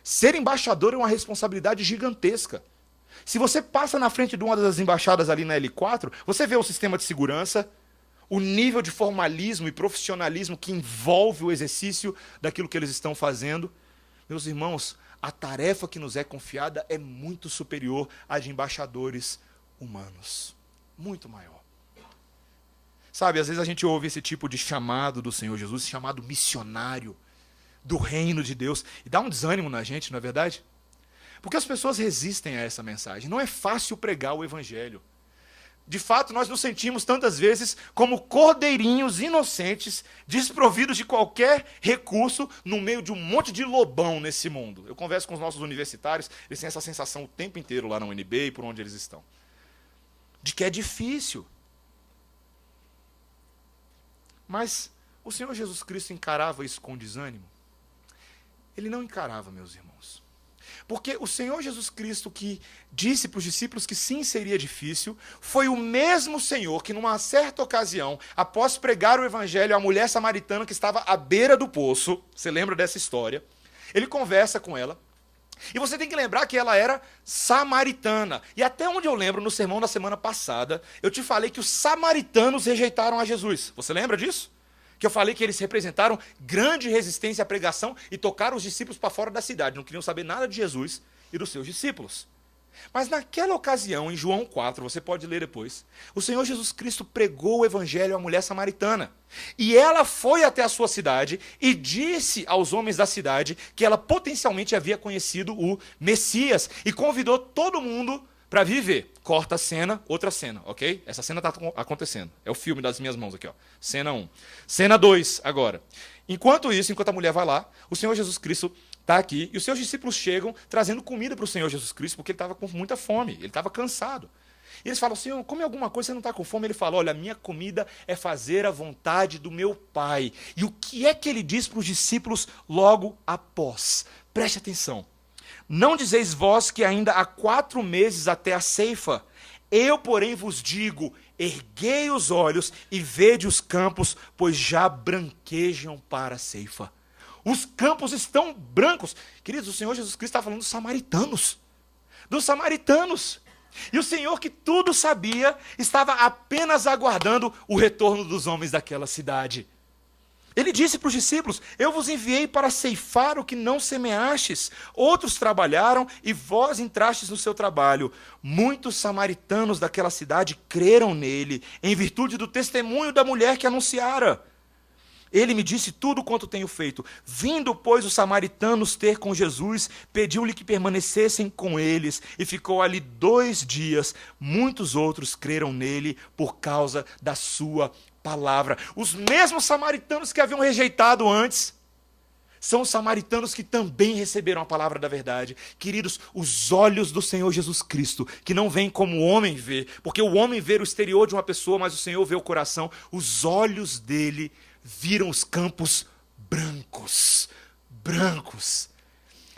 Speaker 1: Ser embaixador é uma responsabilidade gigantesca. Se você passa na frente de uma das embaixadas ali na L4, você vê o sistema de segurança, o nível de formalismo e profissionalismo que envolve o exercício daquilo que eles estão fazendo. Meus irmãos, a tarefa que nos é confiada é muito superior à de embaixadores humanos. Muito maior. Sabe, às vezes a gente ouve esse tipo de chamado do Senhor Jesus, chamado missionário do reino de Deus, e dá um desânimo na gente, não é verdade? Porque as pessoas resistem a essa mensagem. Não é fácil pregar o evangelho. De fato, nós nos sentimos tantas vezes como cordeirinhos inocentes, desprovidos de qualquer recurso, no meio de um monte de lobão nesse mundo. Eu converso com os nossos universitários, eles têm essa sensação o tempo inteiro lá na UNB e por onde eles estão. De que é difícil. Mas o Senhor Jesus Cristo encarava isso com desânimo? Ele não encarava, meus irmãos. Porque o Senhor Jesus Cristo, que disse para os discípulos que sim, seria difícil, foi o mesmo Senhor que, numa certa ocasião, após pregar o evangelho à mulher samaritana que estava à beira do poço, você lembra dessa história? Ele conversa com ela, e você tem que lembrar que ela era samaritana. E até onde eu lembro, no sermão da semana passada, eu te falei que os samaritanos rejeitaram a Jesus. Você lembra disso? Que eu falei que eles representaram grande resistência à pregação e tocaram os discípulos para fora da cidade. Não queriam saber nada de Jesus e dos seus discípulos. Mas naquela ocasião, em João 4, você pode ler depois, o Senhor Jesus Cristo pregou o evangelho à mulher samaritana. E ela foi até a sua cidade e disse aos homens da cidade que ela potencialmente havia conhecido o Messias. E convidou todo mundo para viver. Corta a cena, outra cena, ok? Essa cena está acontecendo. É o filme das minhas mãos aqui, ó. Cena 1. Cena 2, agora. Enquanto isso, enquanto a mulher vai lá, o Senhor Jesus Cristo está aqui, e os seus discípulos chegam trazendo comida para o Senhor Jesus Cristo, porque ele estava com muita fome, ele estava cansado. E eles falam, Senhor, come alguma coisa, você não está com fome? Ele fala, olha, a minha comida é fazer a vontade do meu Pai. E o que é que ele diz para os discípulos logo após? Preste atenção. Não dizeis vós que ainda há 4 meses até a ceifa? Eu, porém, vos digo, erguei os olhos e vede os campos, pois já branquejam para a ceifa. Os campos estão brancos. Queridos, o Senhor Jesus Cristo está falando dos samaritanos. Dos samaritanos. E o Senhor, que tudo sabia, estava apenas aguardando o retorno dos homens daquela cidade. Ele disse para os discípulos, eu vos enviei para ceifar o que não semeastes. Outros trabalharam e vós entrastes no seu trabalho. Muitos samaritanos daquela cidade creram nele, em virtude do testemunho da mulher que anunciara. Ele me disse tudo quanto tenho feito. Vindo, pois, os samaritanos ter com Jesus, pediu-lhe que permanecessem com eles, e ficou ali 2 dias. Muitos outros creram nele por causa da sua palavra. Os mesmos samaritanos que haviam rejeitado antes, são os samaritanos que também receberam a palavra da verdade. Queridos, os olhos do Senhor Jesus Cristo, que não veem como o homem vê, porque o homem vê o exterior de uma pessoa, mas o Senhor vê o coração, os olhos dele viram os campos brancos, brancos,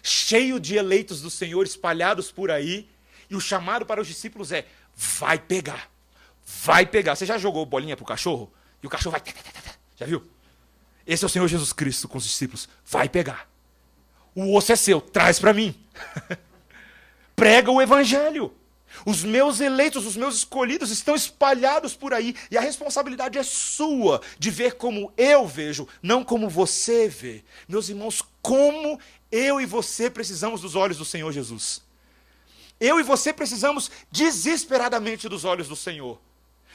Speaker 1: cheio de eleitos do Senhor espalhados por aí, e o chamado para os discípulos é, vai pegar, vai pegar. Você já jogou bolinha pro cachorro? E o cachorro vai, já viu? Esse é o Senhor Jesus Cristo com os discípulos, vai pegar. O osso é seu, traz para mim. Prega o evangelho. Os meus eleitos, os meus escolhidos estão espalhados por aí. E a responsabilidade é sua de ver como eu vejo, não como você vê. Meus irmãos, como eu e você precisamos dos olhos do Senhor Jesus. Eu e você precisamos desesperadamente dos olhos do Senhor.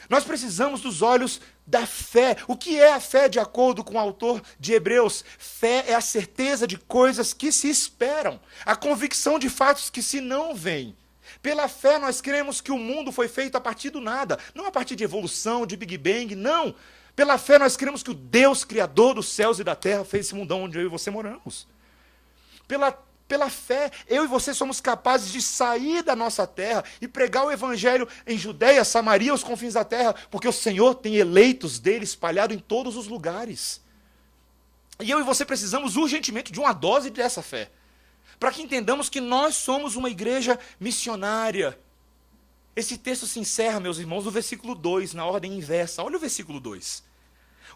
Speaker 1: Nós precisamos dos olhos da fé. O que é a fé, de acordo com o autor de Hebreus? Fé é a certeza de coisas que se esperam, a convicção de fatos que se não veem. Pela fé nós cremos que o mundo foi feito a partir do nada, não a partir de evolução, de Big Bang, não. Pela fé nós cremos que o Deus, criador dos céus e da terra, fez esse mundão onde eu e você moramos. Pela fé, eu e você somos capazes de sair da nossa terra e pregar o evangelho em Judeia, Samaria, os confins da terra, porque o Senhor tem eleitos dele espalhados em todos os lugares. E eu e você precisamos urgentemente de uma dose dessa fé, para que entendamos que nós somos uma igreja missionária. Esse texto se encerra, meus irmãos, no versículo 2, na ordem inversa. Olha o versículo 2.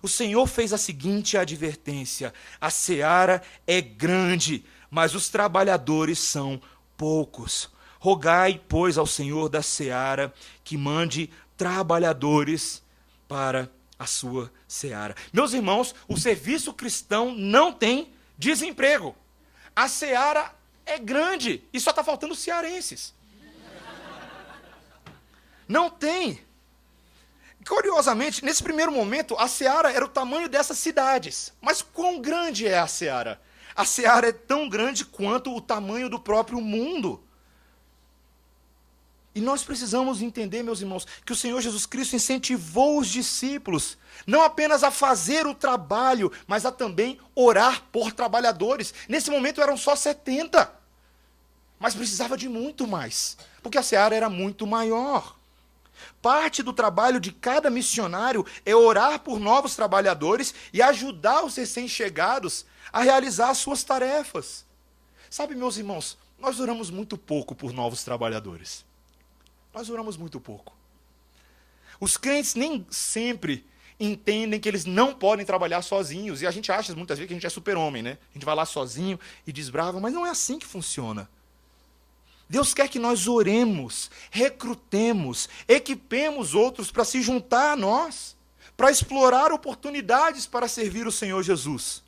Speaker 1: O Senhor fez a seguinte advertência: a seara é grande, mas os trabalhadores são poucos. Rogai, pois, ao Senhor da seara que mande trabalhadores para a sua seara. Meus irmãos, o serviço cristão não tem desemprego. A seara é grande e só está faltando cearenses. Não tem. Curiosamente, nesse primeiro momento, a seara era o tamanho dessas cidades. Mas quão grande é a seara? A seara é tão grande quanto o tamanho do próprio mundo. E nós precisamos entender, meus irmãos, que o Senhor Jesus Cristo incentivou os discípulos, não apenas a fazer o trabalho, mas a também orar por trabalhadores. Nesse momento eram só 70, mas precisava de muito mais, porque a seara era muito maior. Parte do trabalho de cada missionário é orar por novos trabalhadores e ajudar os recém-chegados a realizar as suas tarefas. Sabe, meus irmãos, nós oramos muito pouco por novos trabalhadores. Nós oramos muito pouco. Os crentes nem sempre entendem que eles não podem trabalhar sozinhos. E a gente acha muitas vezes que a gente é super-homem, né? A gente vai lá sozinho e desbrava, mas não é assim que funciona. Deus quer que nós oremos, recrutemos, equipemos outros para se juntar a nós, para explorar oportunidades para servir o Senhor Jesus.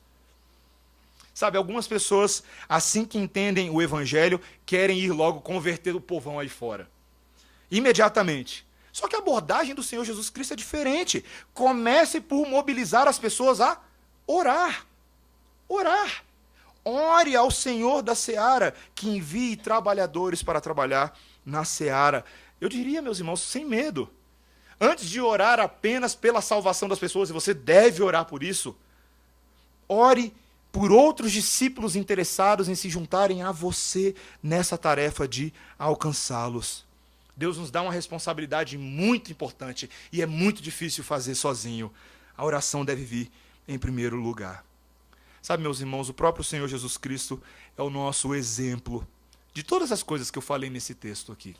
Speaker 1: Sabe, algumas pessoas, assim que entendem o Evangelho, querem ir logo converter o povão aí fora. Imediatamente. Só que a abordagem do Senhor Jesus Cristo é diferente. Comece por mobilizar as pessoas a orar. Orar. Ore ao Senhor da seara que envie trabalhadores para trabalhar na seara. Eu diria, meus irmãos, sem medo. Antes de orar apenas pela salvação das pessoas, e você deve orar por isso, ore por outros discípulos interessados em se juntarem a você nessa tarefa de alcançá-los. Deus nos dá uma responsabilidade muito importante e é muito difícil fazer sozinho. A oração deve vir em primeiro lugar. Sabe, meus irmãos, o próprio Senhor Jesus Cristo é o nosso exemplo de todas as coisas que eu falei nesse texto aqui.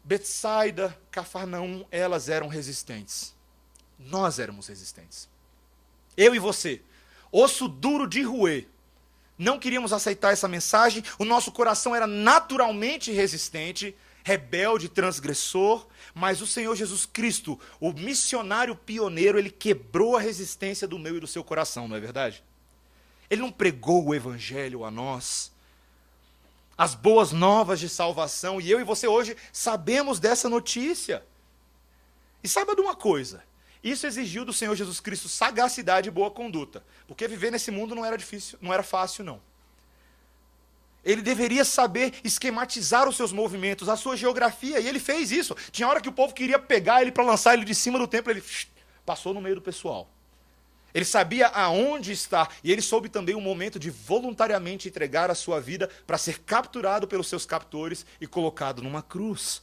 Speaker 1: Betsaida, Cafarnaum, elas eram resistentes. Nós éramos resistentes. Eu e você, osso duro de roer. Não queríamos aceitar essa mensagem, o nosso coração era naturalmente resistente, rebelde, transgressor, mas o Senhor Jesus Cristo, o missionário pioneiro, ele quebrou a resistência do meu e do seu coração, não é verdade? Ele não pregou o evangelho a nós, as boas novas de salvação, e eu e você hoje sabemos dessa notícia. E saiba de uma coisa, isso exigiu do Senhor Jesus Cristo sagacidade e boa conduta, porque viver nesse mundo não era difícil, não era fácil, não. Ele deveria saber esquematizar os seus movimentos, a sua geografia, e ele fez isso. Tinha hora que o povo queria pegar ele para lançar ele de cima do templo, ele passou no meio do pessoal. Ele sabia aonde estar, e ele soube também o momento de voluntariamente entregar a sua vida para ser capturado pelos seus captores e colocado numa cruz.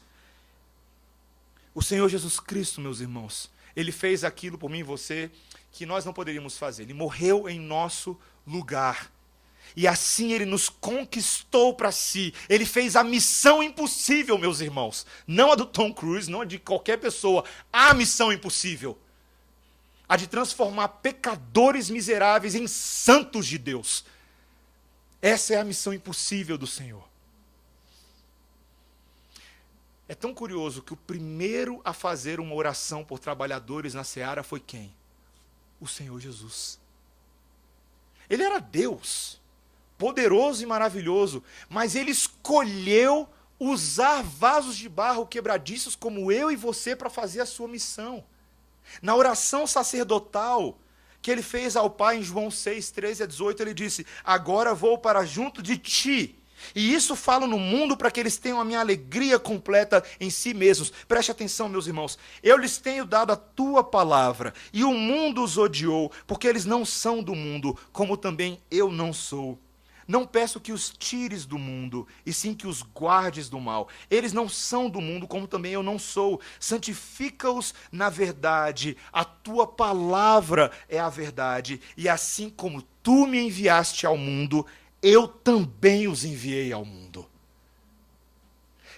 Speaker 1: O Senhor Jesus Cristo, meus irmãos, ele fez aquilo por mim e você que nós não poderíamos fazer. Ele morreu em nosso lugar. E assim ele nos conquistou para si. Ele fez a missão impossível, meus irmãos. Não a do Tom Cruise, não a de qualquer pessoa. A missão impossível. A de transformar pecadores miseráveis em santos de Deus. Essa é a missão impossível do Senhor. É tão curioso que o primeiro a fazer uma oração por trabalhadores na seara foi quem? O Senhor Jesus. Ele era Deus, poderoso e maravilhoso, mas ele escolheu usar vasos de barro quebradiços como eu e você para fazer a sua missão. Na oração sacerdotal que ele fez ao Pai em João 6, 13 a 18, ele disse: agora vou para junto de ti. E isso falo no mundo para que eles tenham a minha alegria completa em si mesmos. Preste atenção, meus irmãos. Eu lhes tenho dado a tua palavra, e o mundo os odiou, porque eles não são do mundo, como também eu não sou. Não peço que os tires do mundo, e sim que os guardes do mal. Eles não são do mundo, como também eu não sou. Santifica-os na verdade. A tua palavra é a verdade. E assim como tu me enviaste ao mundo, eu também os enviei ao mundo.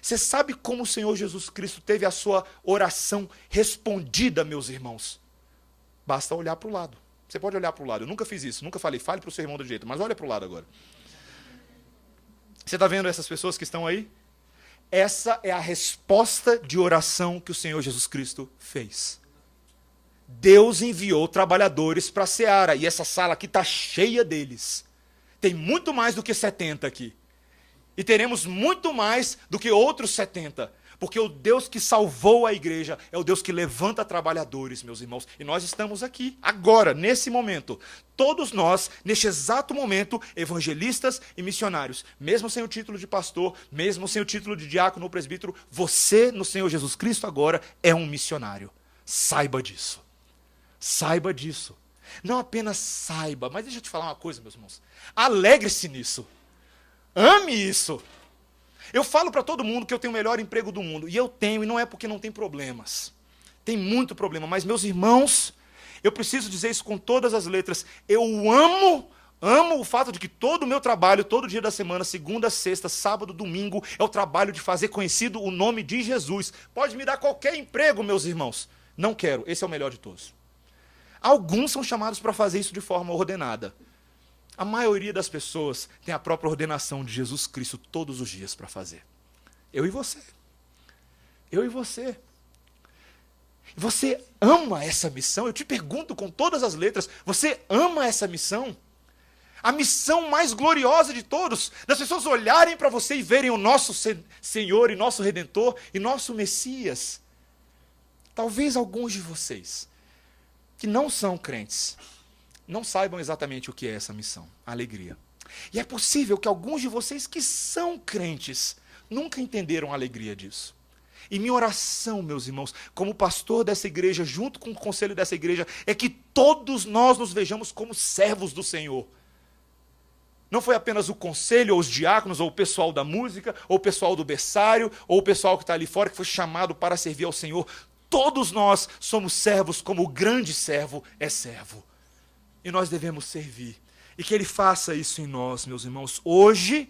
Speaker 1: Você sabe como o Senhor Jesus Cristo teve a sua oração respondida, meus irmãos? Basta olhar para o lado. Você pode olhar para o lado. Eu nunca fiz isso, nunca falei, fale para o seu irmão do jeito, mas olha para o lado agora. Você está vendo essas pessoas que estão aí? Essa é a resposta de oração que o Senhor Jesus Cristo fez. Deus enviou trabalhadores para a seara, e essa sala aqui está cheia deles. Tem muito mais do que 70 aqui. E teremos muito mais do que outros 70. Porque o Deus que salvou a igreja é o Deus que levanta trabalhadores, meus irmãos. E nós estamos aqui, agora, nesse momento. Todos nós, neste exato momento, evangelistas e missionários. Mesmo sem o título de pastor, mesmo sem o título de diácono ou presbítero, você, no Senhor Jesus Cristo, agora, é um missionário. Saiba disso. Saiba disso. Não apenas saiba, mas deixa eu te falar uma coisa, meus irmãos. Alegre-se nisso. Ame isso. Eu falo para todo mundo que eu tenho o melhor emprego do mundo. E eu tenho, e não é porque não tem problemas. Tem muito problema. Mas, meus irmãos, eu preciso dizer isso com todas as letras. Eu amo o fato de que todo o meu trabalho, todo dia da semana, segunda, sexta, sábado, domingo, é o trabalho de fazer conhecido o nome de Jesus. Pode me dar qualquer emprego, meus irmãos. Não quero. Esse é o melhor de todos. Alguns são chamados para fazer isso de forma ordenada. A maioria das pessoas tem a própria ordenação de Jesus Cristo todos os dias para fazer. Eu e você. Eu e você. Você ama essa missão? Eu te pergunto com todas as letras, você ama essa missão? A missão mais gloriosa de todos, das pessoas olharem para você e verem o nosso Senhor e nosso Redentor e nosso Messias. Talvez alguns de vocês que não são crentes não saibam exatamente o que é essa missão, a alegria. E é possível que alguns de vocês que são crentes nunca entenderam a alegria disso. E minha oração, meus irmãos, como pastor dessa igreja, junto com o conselho dessa igreja, é que todos nós nos vejamos como servos do Senhor. Não foi apenas o conselho, ou os diáconos, ou o pessoal da música, ou o pessoal do berçário, ou o pessoal que está ali fora, que foi chamado para servir ao Senhor. Todos nós somos servos, como o grande servo é servo. E nós devemos servir. E que Ele faça isso em nós, meus irmãos. Hoje,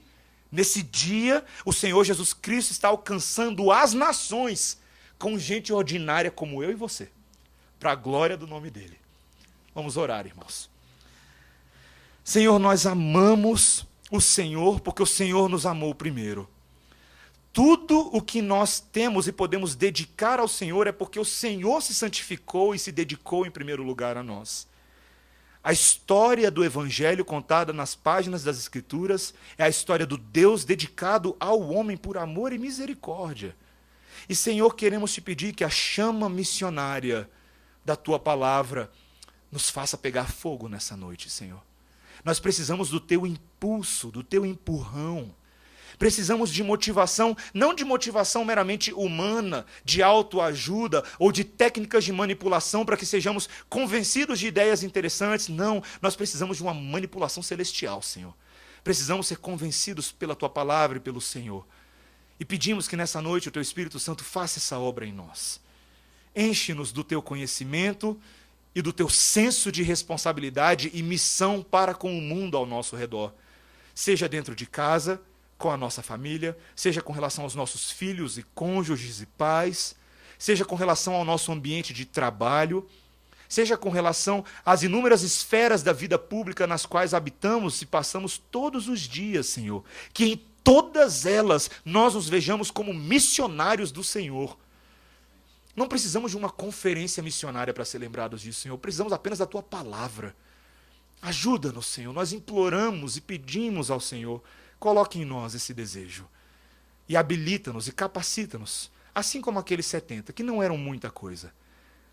Speaker 1: nesse dia, o Senhor Jesus Cristo está alcançando as nações com gente ordinária como eu e você, para a glória do nome dEle. Vamos orar, irmãos. Senhor, nós amamos o Senhor porque o Senhor nos amou primeiro. Tudo o que nós temos e podemos dedicar ao Senhor é porque o Senhor se santificou e se dedicou em primeiro lugar a nós. A história do Evangelho contada nas páginas das Escrituras é a história do Deus dedicado ao homem por amor e misericórdia. E, Senhor, queremos te pedir que a chama missionária da Tua palavra nos faça pegar fogo nessa noite, Senhor. Nós precisamos do Teu impulso, do Teu empurrão. Precisamos de motivação, não de motivação meramente humana, de autoajuda ou de técnicas de manipulação para que sejamos convencidos de ideias interessantes. Não, nós precisamos de uma manipulação celestial, Senhor. Precisamos ser convencidos pela Tua palavra e pelo Senhor. E pedimos que nessa noite o Teu Espírito Santo faça essa obra em nós. Enche-nos do Teu conhecimento e do Teu senso de responsabilidade e missão para com o mundo ao nosso redor. Seja dentro de casa, com a nossa família, seja com relação aos nossos filhos e cônjuges e pais, seja com relação ao nosso ambiente de trabalho, seja com relação às inúmeras esferas da vida pública nas quais habitamos e passamos todos os dias, Senhor. Que em todas elas nós nos vejamos como missionários do Senhor. Não precisamos de uma conferência missionária para ser lembrados disso, Senhor. Precisamos apenas da Tua palavra. Ajuda-nos, Senhor. Nós imploramos e pedimos ao Senhor. Coloque em nós esse desejo. E habilita-nos e capacita-nos. Assim como aqueles 70, que não eram muita coisa.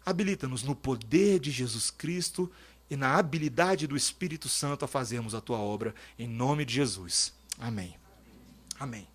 Speaker 1: Habilita-nos no poder de Jesus Cristo e na habilidade do Espírito Santo a fazermos a Tua obra. Em nome de Jesus. Amém. Amém.